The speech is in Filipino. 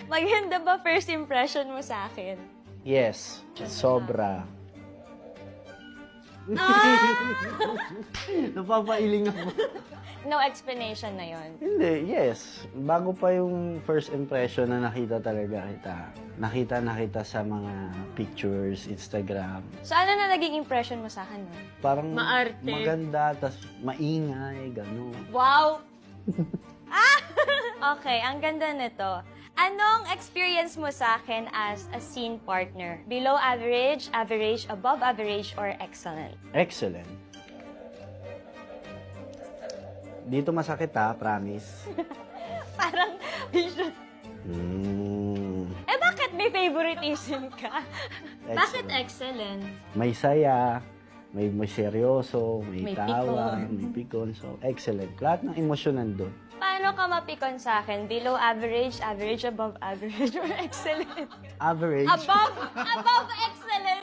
Maganda ba first impression mo sa akin? Yes, sobra. Napapailing ako. No explanation na yon. Hindi, yes. Bago pa yung first impression na nakita talaga kita. Nakita sa mga pictures, Instagram. So ano na naging impression mo sa akin nun? Parang Maarte. maganda, tas maingay, gano'n. Wow! Okay, ang ganda nito. Anong experience mo sa akin as a scene partner? Below average, average, above average, or excellent? Excellent. Dito masakit ha, promise. Parang, Mm, bakit may favoritism ka? Bakit excellent. excellent? May saya, may seryoso, may May tawa, pikon. may pikon. So, excellent. Lahat ng emosyon nandun. Paano ka mapikon sa akin? Below average, average, above average, or excellent? Average. Above excellent!